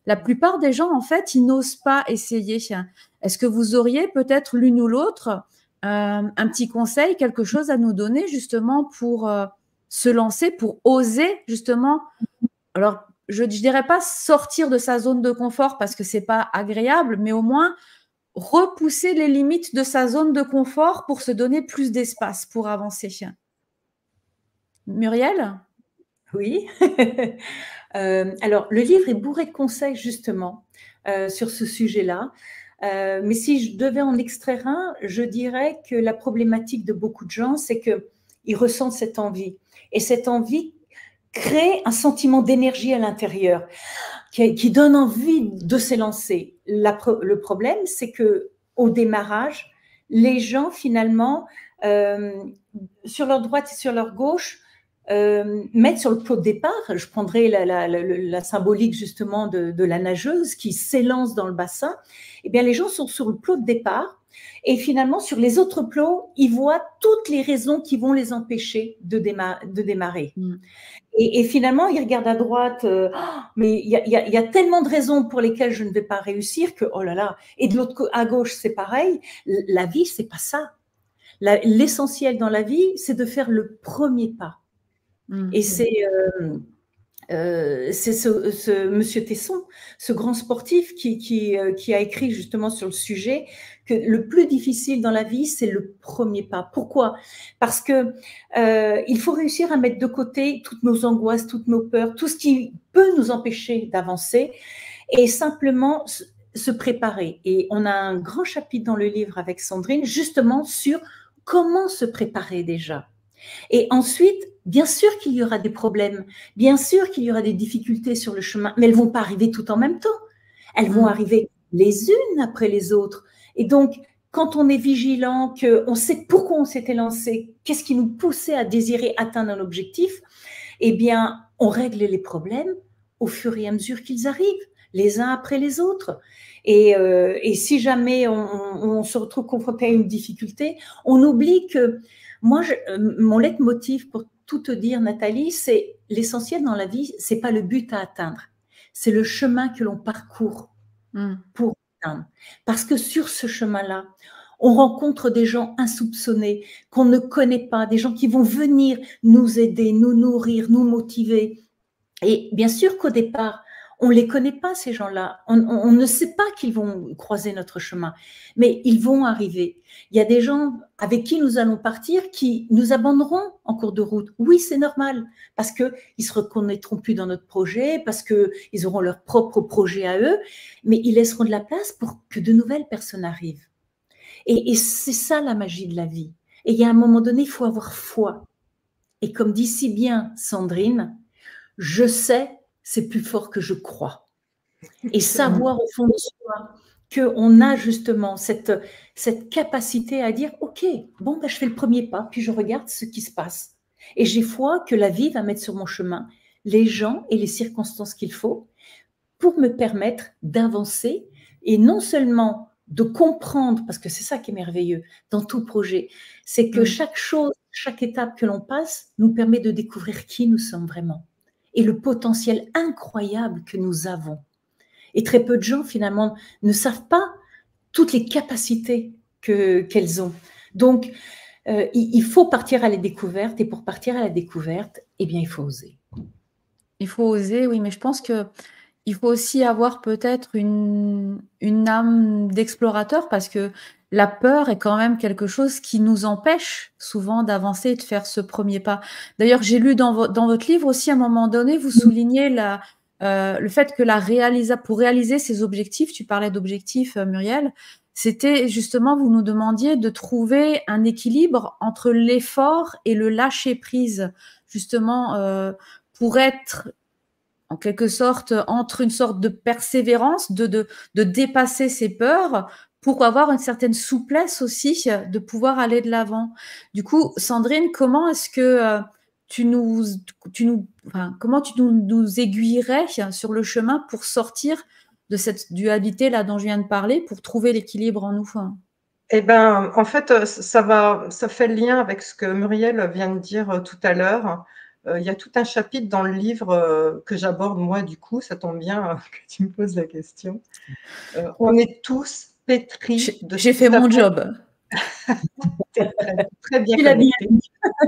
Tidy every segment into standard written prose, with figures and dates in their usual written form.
La plupart des gens, en fait, ils n'osent pas essayer. Est-ce que vous auriez peut-être l'une ou l'autre un petit conseil, quelque chose à nous donner justement pour se lancer, pour oser justement, alors je ne dirais pas sortir de sa zone de confort parce que ce n'est pas agréable, mais au moins repousser les limites de sa zone de confort pour se donner plus d'espace pour avancer. Muriel? Oui. Alors, le livre est bourré de conseils justement sur ce sujet-là. Mais si je devais en extraire un, je dirais que la problématique de beaucoup de gens, c'est qu'ils ressentent cette envie. Et cette envie crée un sentiment d'énergie à l'intérieur qui donne envie de s'élancer. Le problème, c'est qu'au démarrage, les gens, finalement, sur leur droite et sur leur gauche, mettre sur le plot de départ, je prendrai la symbolique justement de la nageuse qui s'élance dans le bassin, eh bien les gens sont sur le plot de départ et finalement sur les autres plots, ils voient toutes les raisons qui vont les empêcher de démarrer. Et finalement, ils regardent à droite, mais il y a tellement de raisons pour lesquelles je ne vais pas réussir que, oh là là, et de l'autre à gauche, c'est pareil. La vie, c'est pas ça. L'essentiel dans la vie, c'est de faire le premier pas. Et c'est ce monsieur Tesson, ce grand sportif qui a écrit justement sur le sujet que le plus difficile dans la vie, c'est le premier pas. Pourquoi? Parce que il faut réussir à mettre de côté toutes nos angoisses, toutes nos peurs, tout ce qui peut nous empêcher d'avancer et simplement se préparer. Et on a un grand chapitre dans le livre avec Sandrine justement sur comment se préparer déjà. Et ensuite, bien sûr qu'il y aura des problèmes, bien sûr qu'il y aura des difficultés sur le chemin, mais elles ne vont pas arriver tout en même temps. Elles vont arriver les unes après les autres. Et donc, quand on est vigilant, qu'on sait pourquoi on s'était lancé, qu'est-ce qui nous poussait à désirer atteindre un objectif, eh bien, on règle les problèmes au fur et à mesure qu'ils arrivent, les uns après les autres. Et si jamais on se retrouve confronté à une difficulté, on oublie que moi, mon leitmotiv pour tout te dire, Nathalie, c'est l'essentiel dans la vie, c'est pas le but à atteindre, c'est le chemin que l'on parcourt pour atteindre. Parce que sur ce chemin-là, on rencontre des gens insoupçonnés qu'on ne connaît pas, des gens qui vont venir nous aider, nous nourrir, nous motiver. Et bien sûr qu'au départ, on ne les connaît pas, ces gens-là. On ne sait pas qu'ils vont croiser notre chemin, mais ils vont arriver. Il y a des gens avec qui nous allons partir qui nous abandonneront en cours de route. Oui, c'est normal, parce qu'ils ne se reconnaîtront plus dans notre projet, parce qu'ils auront leur propre projet à eux, mais ils laisseront de la place pour que de nouvelles personnes arrivent. Et c'est ça la magie de la vie. Et il y a un moment donné, il faut avoir foi. Et comme dit si bien Sandrine, je sais, c'est plus fort que je crois. Et savoir au fond de soi qu'on a justement cette capacité à dire, OK, bon, ben, je fais le premier pas, puis je regarde ce qui se passe. Et j'ai foi que la vie va mettre sur mon chemin les gens et les circonstances qu'il faut pour me permettre d'avancer et non seulement de comprendre, parce que c'est ça qui est merveilleux dans tout projet, c'est que chaque chose, chaque étape que l'on passe nous permet de découvrir qui nous sommes vraiment et le potentiel incroyable que nous avons. Et très peu de gens, finalement, ne savent pas toutes les capacités qu'elles ont. Donc, il faut partir à la découverte. Et pour partir à la découverte, eh bien, il faut oser. Il faut oser, oui, mais je pense qu'il faut aussi avoir peut-être une âme d'explorateur parce que la peur est quand même quelque chose qui nous empêche souvent d'avancer et de faire ce premier pas. D'ailleurs, j'ai lu dans votre livre aussi, à un moment donné, vous soulignez le fait que pour réaliser ces objectifs, tu parlais d'objectifs, Muriel, c'était justement, vous nous demandiez de trouver un équilibre entre l'effort et le lâcher-prise, justement, pour être en quelque sorte entre une sorte de persévérance, de dépasser ses peurs pour avoir une certaine souplesse aussi de pouvoir aller de l'avant. Du coup, Sandrine, comment est-ce que comment tu nous aiguillerais sur le chemin pour sortir de cette dualité là dont je viens de parler, pour trouver l'équilibre en nous? Eh ben, en fait, ça fait le lien avec ce que Muriel vient de dire tout à l'heure. Il y a tout un chapitre dans le livre que j'aborde moi, du coup, ça tombe bien que tu me poses la question. On est tous pétris de J'ai fait mon job. Très bien connecté.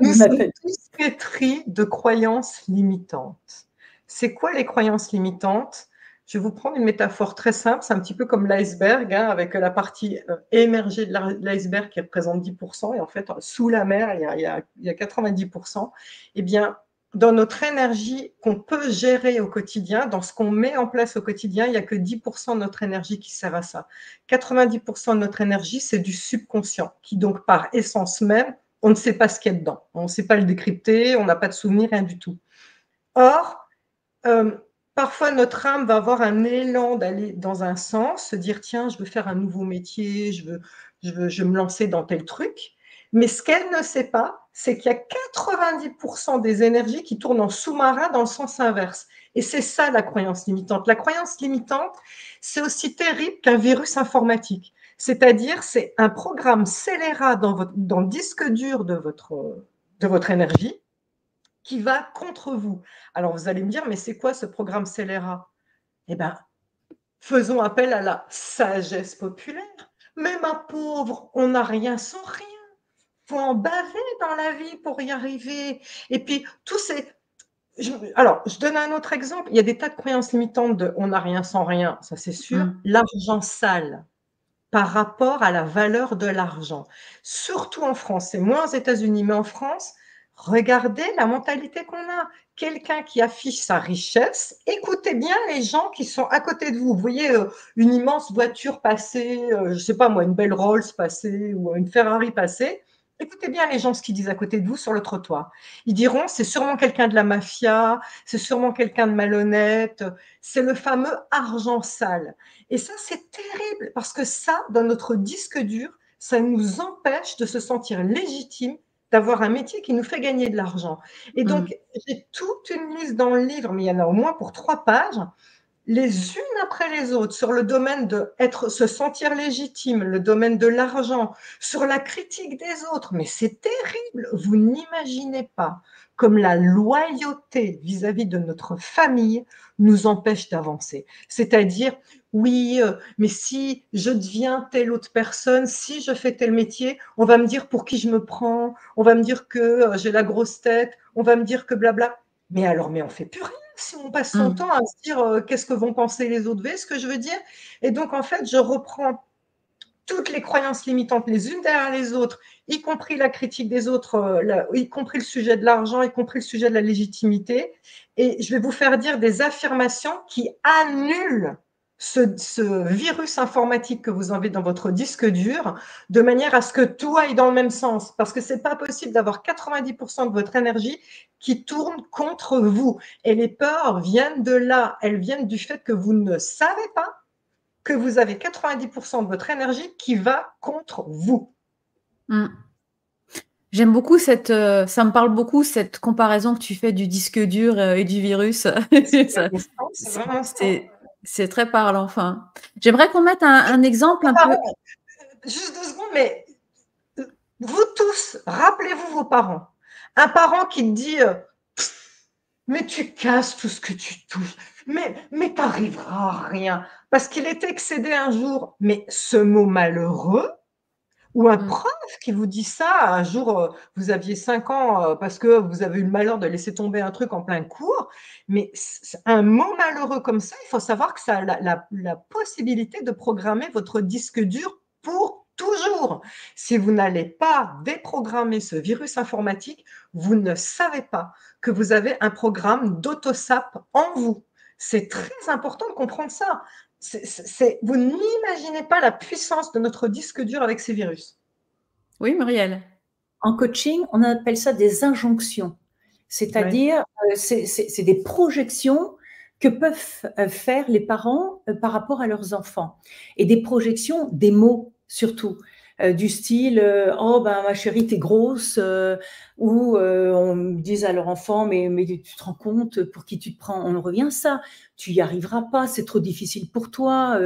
Nous sommes tous pétris de croyances limitantes. C'est quoi les croyances limitantes? Je vais vous prendre une métaphore très simple, c'est un petit peu comme l'iceberg, hein, avec la partie émergée de l'iceberg qui représente 10%, et en fait, sous la mer, il y a 90%. Eh bien, dans notre énergie qu'on peut gérer au quotidien, dans ce qu'on met en place au quotidien, il n'y a que 10% de notre énergie qui sert à ça. 90% de notre énergie, c'est du subconscient, qui donc, par essence même, on ne sait pas ce qu'il y a dedans. On ne sait pas le décrypter, on n'a pas de souvenir, rien du tout. Or, parfois, notre âme va avoir un élan d'aller dans un sens, se dire, tiens, je veux faire un nouveau métier, je veux me lancer dans tel truc. Mais ce qu'elle ne sait pas, c'est qu'il y a 90% des énergies qui tournent en sous-marin dans le sens inverse. Et c'est ça la croyance limitante. La croyance limitante, c'est aussi terrible qu'un virus informatique. C'est-à-dire, c'est un programme scélérat dans le disque dur de votre énergie qui va contre vous. Alors, vous allez me dire, mais c'est quoi ce programme scélérat? Eh bien, faisons appel à la sagesse populaire. Mais ma pauvre, on n'a rien sans rien. Il faut en baver dans la vie pour y arriver. Et puis, tous ces... Alors, je donne un autre exemple. Il y a des tas de croyances limitantes de on n'a rien sans rien, ça c'est sûr. L'argent sale par rapport à la valeur de l'argent. Surtout en France, c'est moins aux États-Unis, mais en France, regardez la mentalité qu'on a. Quelqu'un qui affiche sa richesse, écoutez bien les gens qui sont à côté de vous. Vous voyez une immense voiture passer, je ne sais pas moi, une belle Rolls passer ou une Ferrari passer. Écoutez bien les gens ce qu'ils disent à côté de vous sur le trottoir. Ils diront, c'est sûrement quelqu'un de la mafia, c'est sûrement quelqu'un de malhonnête, c'est le fameux argent sale. Et ça, c'est terrible parce que ça, dans notre disque dur, ça nous empêche de se sentir légitime d'avoir un métier qui nous fait gagner de l'argent. Et donc, j'ai toute une liste dans le livre, mais il y en a au moins pour 3 pages, les unes après les autres, sur le domaine de se sentir légitime, le domaine de l'argent, sur la critique des autres. Mais c'est terrible, vous n'imaginez pas comme la loyauté vis-à-vis de notre famille nous empêche d'avancer. C'est-à-dire, oui, mais si je deviens telle autre personne, si je fais tel métier, on va me dire pour qui je me prends, on va me dire que j'ai la grosse tête, on va me dire que blabla. Mais alors, mais on ne fait plus rien si on passe son temps à se dire qu'est-ce que vont penser les autres, vous voyez ce que je veux dire? Et donc, en fait, je reprends toutes les croyances limitantes les unes derrière les autres, y compris la critique des autres, y compris le sujet de l'argent, y compris le sujet de la légitimité. Et je vais vous faire dire des affirmations qui annulent ce virus informatique que vous avez dans votre disque dur, de manière à ce que tout aille dans le même sens. Parce que ce n'est pas possible d'avoir 90% de votre énergie qui tourne contre vous. Et les peurs viennent de là. Elles viennent du fait que vous ne savez pas que vous avez 90% de votre énergie qui va contre vous. J'aime beaucoup ça me parle beaucoup cette comparaison que tu fais du disque dur et du virus. C'est très parlant. Enfin, j'aimerais qu'on mette un exemple un peu. Juste 2 secondes, mais vous tous, rappelez-vous vos parents. Un parent qui te dit mais tu casses tout ce que tu touches, mais tu n'arriveras à rien. Parce qu'il est excédé un jour, mais ce mot malheureux, ou un prof qui vous dit ça, un jour, vous aviez 5 ans parce que vous avez eu le malheur de laisser tomber un truc en plein cours, mais un mot malheureux comme ça, il faut savoir que ça a la possibilité de programmer votre disque dur pour toujours. Si vous n'allez pas déprogrammer ce virus informatique, vous ne savez pas que vous avez un programme d'autosap en vous. C'est très important de comprendre ça. Vous n'imaginez pas la puissance de notre disque dur avec ces virus. Oui, Muriel. En coaching, on appelle ça des injonctions. C'est-à-dire, c'est des projections que peuvent faire les parents par rapport à leurs enfants. Et des projections, des mots surtout. Du style oh ben ma chérie t'es grosse ou on dit à leur enfant mais tu te rends compte pour qui tu te prends, on revient à ça, tu y arriveras pas, c'est trop difficile pour toi,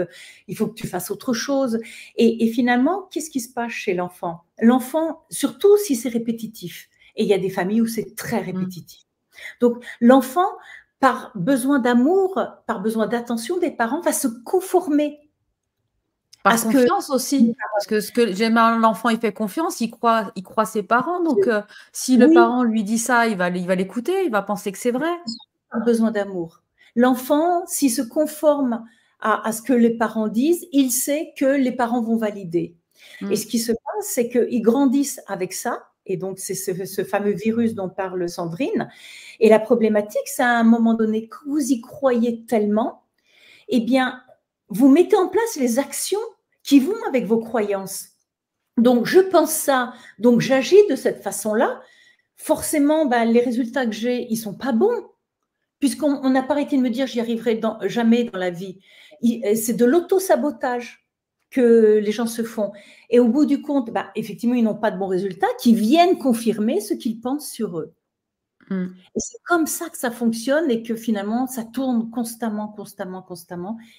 il faut que tu fasses autre chose et finalement qu'est-ce qui se passe chez l'enfant, surtout si c'est répétitif, et il y a des familles où c'est très répétitif, Donc, l'enfant, par besoin d'amour, par besoin d'attention des parents, va se conformer. Par confiance aussi, parce que l'enfant, il fait confiance, il croit ses parents. Donc, si le parent lui dit ça, il va l'écouter, il va penser que c'est vrai. Par besoin d'amour. L'enfant, s'il se conforme à ce que les parents disent, il sait que les parents vont valider. Et ce qui se passe, c'est qu'ils grandissent avec ça. Et donc, c'est ce fameux virus dont parle Sandrine. Et la problématique, c'est à un moment donné, que vous y croyez tellement, eh bien, vous mettez en place les actions qui vont avec vos croyances. Donc, je pense ça, donc j'agis de cette façon-là. Forcément, les résultats que j'ai, ils sont pas bons, puisqu'on n'a pas arrêté de me dire j'y arriverai jamais dans la vie. C'est de l'auto-sabotage que les gens se font. Et au bout du compte, effectivement, ils n'ont pas de bons résultats qui viennent confirmer ce qu'ils pensent sur eux. Et c'est comme ça que ça fonctionne et que finalement, ça tourne constamment,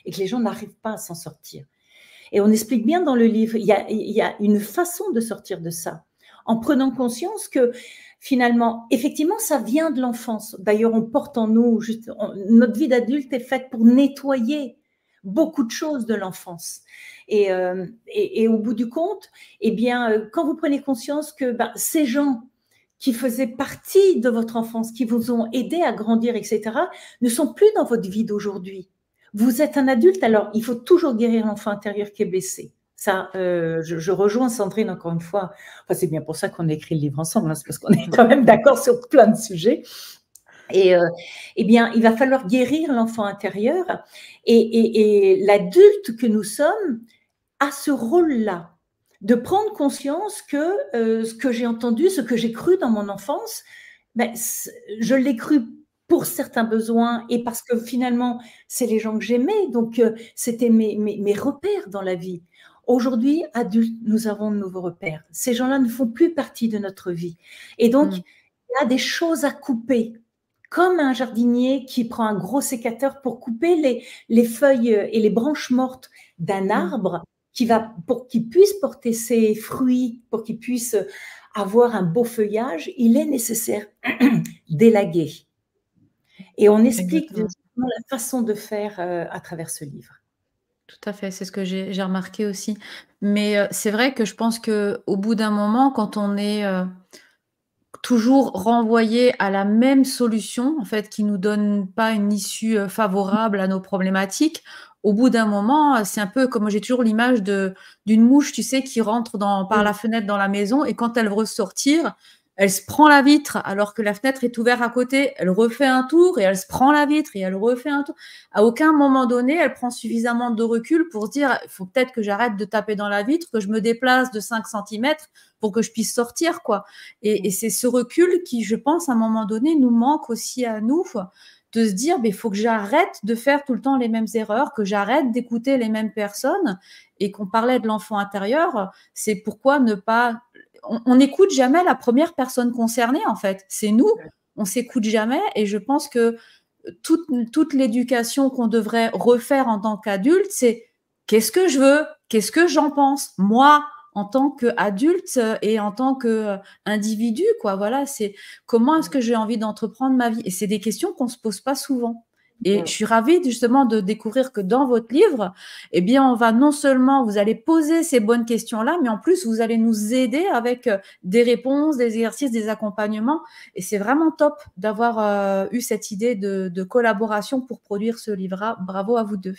et que les gens n'arrivent pas à s'en sortir. Et on explique bien dans le livre, il y a une façon de sortir de ça, en prenant conscience que finalement, effectivement, ça vient de l'enfance. D'ailleurs, on porte en nous, notre vie d'adulte est faite pour nettoyer beaucoup de choses de l'enfance. Et au bout du compte, eh bien, quand vous prenez conscience que ces gens qui faisaient partie de votre enfance, qui vous ont aidé à grandir, etc., ne sont plus dans votre vie d'aujourd'hui. Vous êtes un adulte, alors il faut toujours guérir l'enfant intérieur qui est blessé. Ça, je rejoins Sandrine encore une fois. Enfin, c'est bien pour ça qu'on a écrit le livre ensemble, hein, c'est parce qu'on est quand même d'accord sur plein de sujets. Et eh bien, il va falloir guérir l'enfant intérieur. Et l'adulte que nous sommes a ce rôle-là, de prendre conscience que ce que j'ai entendu, ce que j'ai cru dans mon enfance, je l'ai cru pour certains besoins et parce que finalement, c'est les gens que j'aimais, donc c'était mes repères dans la vie. Aujourd'hui, adultes, nous avons de nouveaux repères. Ces gens-là ne font plus partie de notre vie. Et donc, il y a des choses à couper, comme un jardinier qui prend un gros sécateur pour couper les feuilles et les branches mortes d'un arbre, pour qu'il puisse porter ses fruits, pour qu'il puisse avoir un beau feuillage, il est nécessaire d'élaguer. Et on explique la façon de faire à travers ce livre. Tout à fait, c'est ce que j'ai remarqué aussi. Mais c'est vrai que je pense qu'au bout d'un moment, quand on est toujours renvoyé à la même solution, en fait, qui nous donne pas une issue favorable à nos problématiques, au bout d'un moment, c'est un peu comme j'ai toujours l'image d'une mouche, tu sais, qui rentre par la fenêtre dans la maison et quand elle veut sortir, elle se prend la vitre alors que la fenêtre est ouverte à côté, elle refait un tour et elle se prend la vitre et elle refait un tour. À aucun moment donné, elle prend suffisamment de recul pour se dire, il faut peut-être que j'arrête de taper dans la vitre, que je me déplace de 5 cm pour que je puisse sortir, quoi. Et c'est ce recul qui, je pense, à un moment donné, nous manque aussi à nous, de se dire, il faut que j'arrête de faire tout le temps les mêmes erreurs, que j'arrête d'écouter les mêmes personnes. Et qu'on parlait de l'enfant intérieur, c'est pourquoi ne pas... On n'écoute jamais la première personne concernée, en fait. C'est nous, on s'écoute jamais. Et je pense que toute l'éducation qu'on devrait refaire en tant qu'adulte, c'est qu'est-ce que je veux, qu'est-ce que j'en pense, moi, en tant qu'adulte et en tant qu'individu, quoi. Voilà, c'est comment est-ce que j'ai envie d'entreprendre ma vie. Et c'est des questions qu'on se pose pas souvent. Et je suis ravie justement de découvrir que dans votre livre, eh bien, on va non seulement, vous allez poser ces bonnes questions-là, mais en plus, vous allez nous aider avec des réponses, des exercices, des accompagnements. Et c'est vraiment top d'avoir eu cette idée de collaboration pour produire ce livre. Bravo à vous deux.